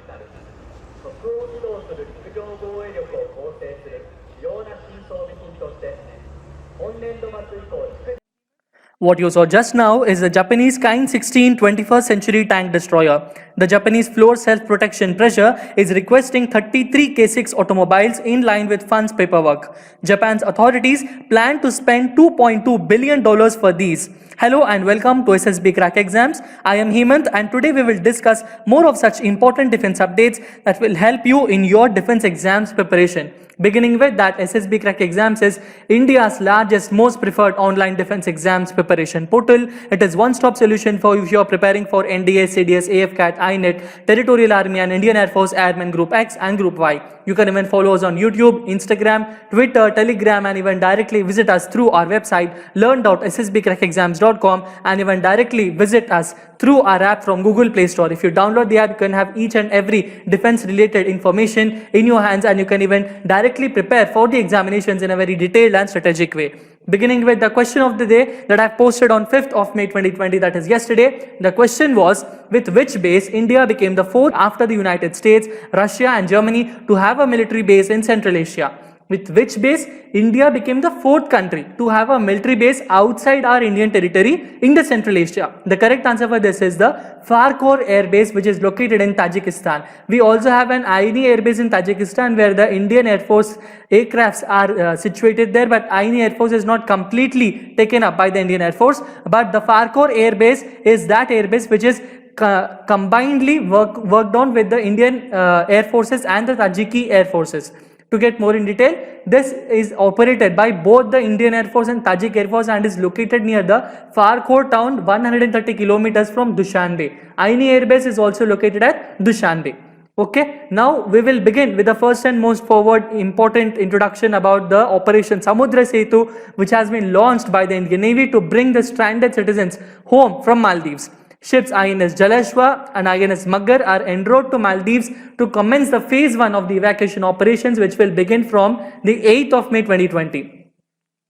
なる国を主導する陸上防衛力を構成する主要な新装備品として本年度末以降作り What you saw just now is the Japanese Kind 16 21st century tank destroyer. The Japanese floor self-protection pressure is requesting 33 K6 automobiles in line with funds paperwork. Japan's authorities plan to spend $2.2 billion for these. Hello and welcome to SSB Crack Exams. I am Hemant and today we will discuss more of such important defense updates that will help you in your defense exams preparation. Beginning with that, SSB Crack Exams is India's largest, most preferred online defense exams preparation portal. It is one-stop solution for if you are preparing for NDA, CDS, AFCAT, INET, Territorial Army and Indian Air Force Airmen Group X and Group Y. You can even follow us on YouTube, Instagram, Twitter, Telegram and even directly visit us through our website learn.ssbcrackexams.com and even directly visit us through our app from Google Play Store. If you download the app, you can have each and every defense related information in your hands and you can even directly prepare for the examinations in a very detailed and strategic way. Beginning with the question of the day that I posted on 5th of May 2020, that is yesterday. The question was, with which base India became the fourth after the United States, Russia and Germany to have a military base in Central Asia? With which base India became the fourth country to have a military base outside our Indian territory in the Central Asia? The correct answer for this is the Farkhor Air Base, which is located in Tajikistan. We also have an Aini Air Base in Tajikistan where the Indian Air Force aircrafts are situated there, but Aini Air Force is not completely taken up by the Indian Air Force. But the Farkhor Air Base is that air base which is combinedly worked on with the Indian Air Forces and the Tajiki Air Forces. To get more in detail, this is operated by both the Indian Air Force and Tajik Air Force and is located near the Farkhor town 130 kilometers from Dushanbe. Aini Air Base is also located at Dushanbe. Okay, now we will begin with the first and most important introduction about the Operation Samudra Setu, which has been launched by the Indian Navy to bring the stranded citizens home from Maldives. Ships INS Jalashwa and INS Maggar are en route to Maldives to commence the phase 1 of the evacuation operations, which will begin from the 8th of May 2020.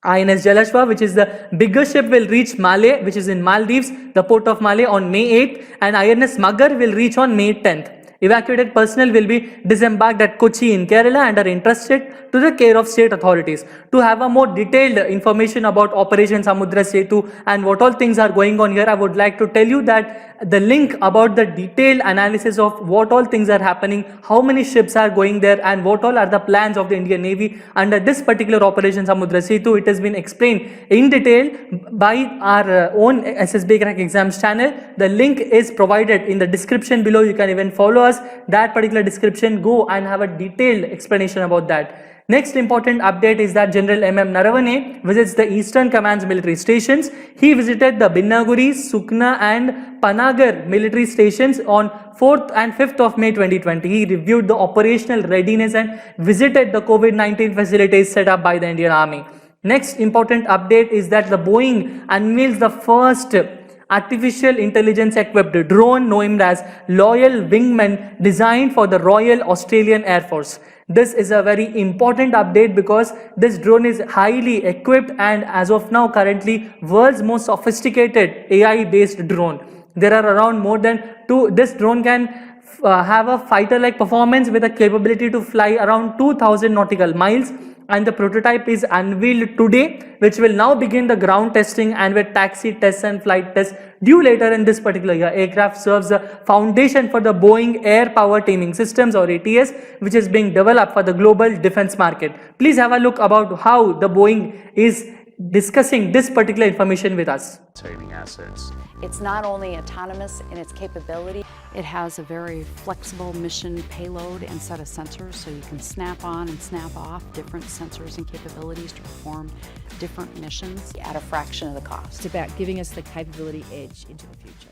INS Jalashwa, which is the bigger ship, will reach Malé, which is in Maldives, the port of Malé, on May 8th, and INS Maggar will reach on May 10th. Evacuated personnel will be disembarked at Kochi in Kerala and are entrusted to the care of state authorities. To have a more detailed information about Operation Samudra Setu and what all things are going on here, I would like to tell you that the link about the detailed analysis of what all things are happening, how many ships are going there and what all are the plans of the Indian Navy under this particular Operation Samudra Setu, it has been explained in detail by our own SSB Crack Exams channel. The link is provided in the description below. You can even follow us that particular description, go and have a detailed explanation about that. Next important update is that General Naravane visits the Eastern Command's military stations. He visited the Binnaguri, Sukna and Panagar military stations on 4th and 5th of May 2020. He reviewed the operational readiness and visited the COVID-19 facilities set up by the Indian Army. Next important update is that the Boeing unveils the first artificial intelligence equipped drone named as Loyal Wingman, designed for the Royal Australian Air Force. This is a very important update because this drone is highly equipped and as of now currently world's most sophisticated AI based drone. There are around more than this drone can have a fighter like performance with a capability to fly around 2000 nautical miles, and the prototype is unveiled today, which will now begin the ground testing and with taxi tests and flight tests due later in this particular year. Aircraft serves the foundation for the Boeing Air Power Teaming Systems or ATS, which is being developed for the global defense market. Please have a look about how the Boeing is discussing this particular information with us. Assets. It's not only autonomous in its capability, it has a very flexible mission payload and set of sensors, so you can snap on and snap off different sensors and capabilities to perform different missions at a fraction of the cost. It's about giving us the capability edge into the future.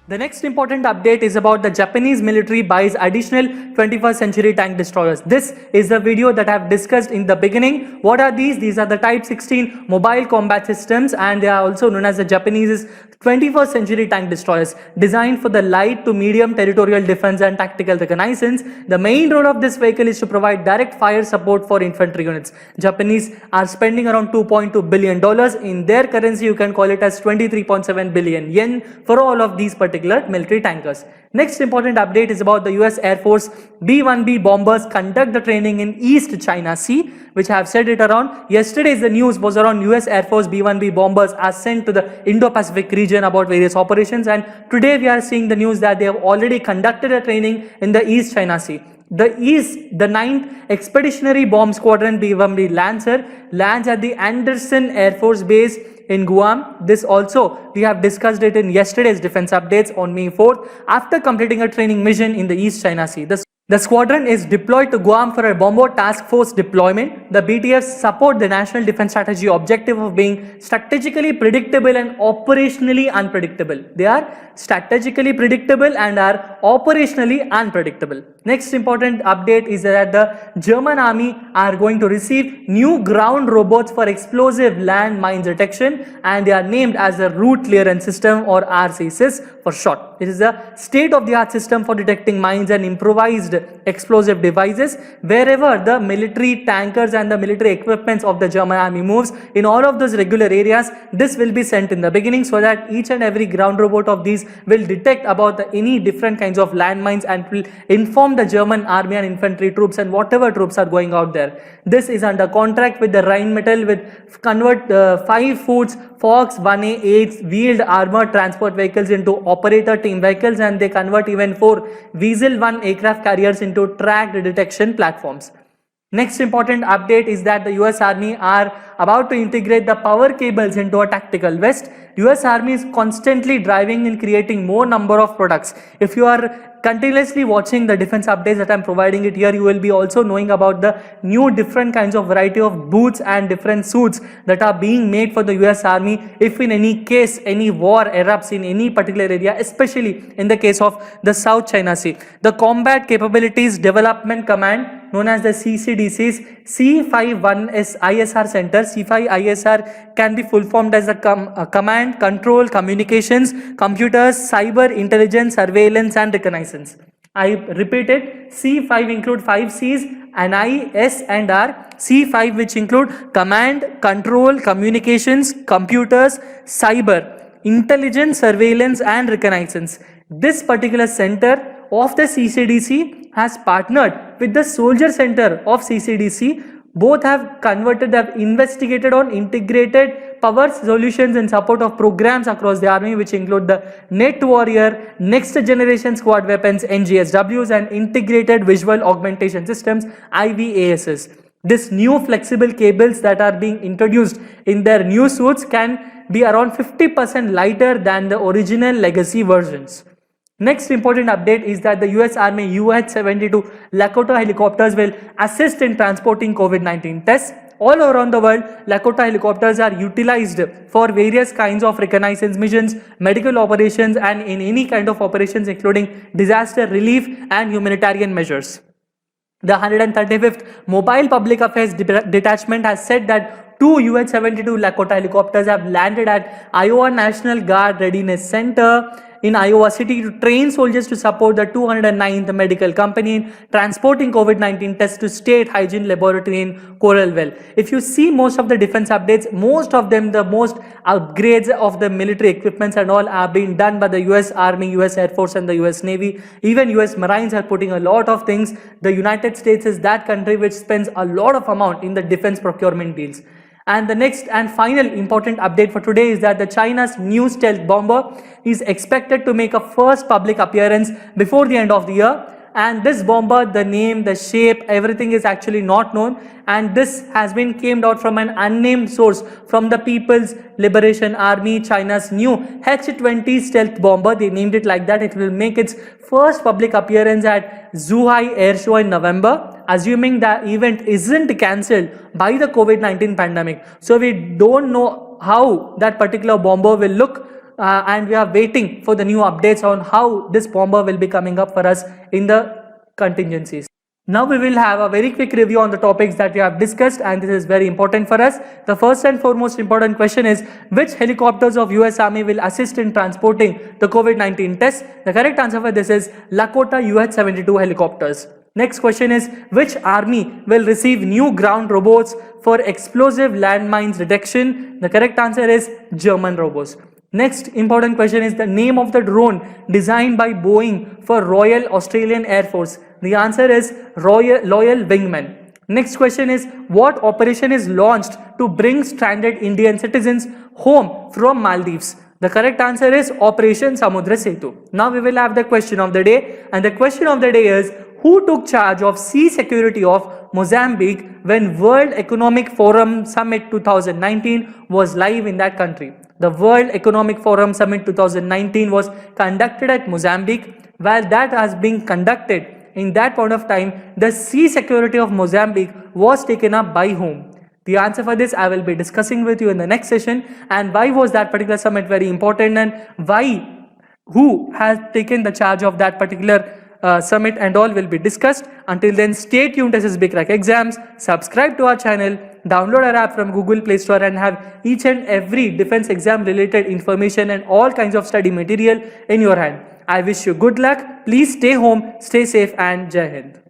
The next important update is about the Japanese military buys additional 21st century tank destroyers. This is the video that I have discussed in the beginning. What are these? These are the Type 16 mobile combat systems and they are also known as the Japanese 21st century tank destroyers, designed for the light to medium territorial defense and tactical reconnaissance. The main role of this vehicle is to provide direct fire support for infantry units. Japanese are spending around $2.2 billion. In their currency, you can call it as 23.7 billion yen for all of these particular military tankers. Next important update is about the US Air Force B-1B bombers conduct the training in East China Sea, which I have said it around. Yesterday's the news was around US Air Force B-1B bombers are sent to the Indo-Pacific region about various operations, and today we are seeing the news that they have already conducted a training in the East China Sea. The 9th Expeditionary Bomb Squadron B-1B Lancer lands at the Anderson Air Force Base in Guam. This also, we have discussed it in yesterday's defense updates on May 4th, after completing a training mission in the East China Sea. The squadron is deployed to Guam for a Bomber Task Force deployment. The BTFs support the National Defense Strategy objective of being strategically predictable and operationally unpredictable. They are strategically predictable and are operationally unpredictable. Next important update is that the German army are going to receive new ground robots for explosive landmines detection, and they are named as the Route Clearance System, or RCSys for short. It is a state-of-the-art system for detecting mines and improvised explosive devices wherever the military tankers and the military equipments of the German army moves. In all of those regular areas, this will be sent in the beginning, so that each and every ground robot of these will detect about any different kinds of landmines and will inform the German army and infantry troops and whatever troops are going out there. This is under contract with the Rheinmetall with convert 5 Foods Fox 1A8 wheeled armored transport vehicles into operator team vehicles, and they convert even 4 Weasel 1 aircraft carriers into tracked detection platforms. Next important update is that the US Army are about to integrate the power cables into a tactical vest. US Army is constantly driving and creating more number of products. If you are continuously watching the defense updates that I am providing it here, you will be also knowing about the new different kinds of variety of boots and different suits that are being made for the US Army if in any case any war erupts in any particular area, especially in the case of the South China Sea. The Combat Capabilities Development Command, known as the CCDC's C51 ISR Center. C5 ISR can be full formed as the Command, Control, Communications, Computers, Cyber, Intelligence, Surveillance and Reconnaissance. I repeat it, C5 include 5 C's, and I, S and R. C5 which include Command, Control, Communications, Computers, Cyber, Intelligence, Surveillance and Reconnaissance. This particular center of the CCDC has partnered with the Soldier Center of CCDC. Both have investigated on integrated power solutions in support of programs across the army, which include the Net Warrior, Next Generation Squad Weapons, NGSWs, and Integrated Visual Augmentation Systems, IVASs. This new flexible cables that are being introduced in their new suits can be around 50% lighter than the original legacy versions. Next important update is that the US Army UH-72 Lakota helicopters will assist in transporting COVID-19 tests. All around the world, Lakota helicopters are utilized for various kinds of reconnaissance missions, medical operations, and in any kind of operations including disaster relief and humanitarian measures. The 135th Mobile Public Affairs Detachment has said that 2 UH-72 Lakota helicopters have landed at Iowa National Guard Readiness Center in Iowa City to train soldiers to support the 209th Medical Company in transporting COVID-19 tests to State Hygiene Laboratory in Coralville. If you see most of the defense updates, most of them, the most upgrades of the military equipments and all are being done by the US Army, US Air Force and the US Navy. Even US Marines are putting a lot of things. The United States is that country which spends a lot of amount in the defense procurement deals. And the next and final important update for today is that the China's new stealth bomber is expected to make a first public appearance before the end of the year. And this bomber, the name, the shape, everything is actually not known, and this has been came out from an unnamed source from the People's Liberation Army. China's new H-20 stealth bomber, they named it like that. It will make its first public appearance at Zhuhai Air Show in November, assuming the event isn't cancelled by the COVID-19 pandemic. So we don't know how that particular bomber will look. And we are waiting for the new updates on how this bomber will be coming up for us in the contingencies. Now we will have a very quick review on the topics that we have discussed, and this is very important for us. The first and foremost important question is, which helicopters of US Army will assist in transporting the COVID-19 tests? The correct answer for this is Lakota UH-72 helicopters. Next question is, which army will receive new ground robots for explosive landmines detection? The correct answer is German robots. Next important question is the name of the drone designed by Boeing for Royal Australian Air Force. The answer is Loyal Wingman. Next question is, what operation is launched to bring stranded Indian citizens home from Maldives? The correct answer is Operation Samudra Setu. Now we will have the question of the day, and the question of the day is, who took charge of sea security of Mozambique when World Economic Forum Summit 2019 was live in that country? The World Economic Forum Summit 2019 was conducted at Mozambique. While that has been conducted, in that point of time, the sea security of Mozambique was taken up by whom? The answer for this I will be discussing with you in the next session, and why was that particular summit very important, and who has taken the charge of that particular summit, and all will be discussed. Until then, stay tuned to SSB Crack Exams, subscribe to our channel, download our app from Google Play Store and have each and every defense exam related information and all kinds of study material in your hand. I wish you good luck. Please stay home, stay safe, and Jai Hind.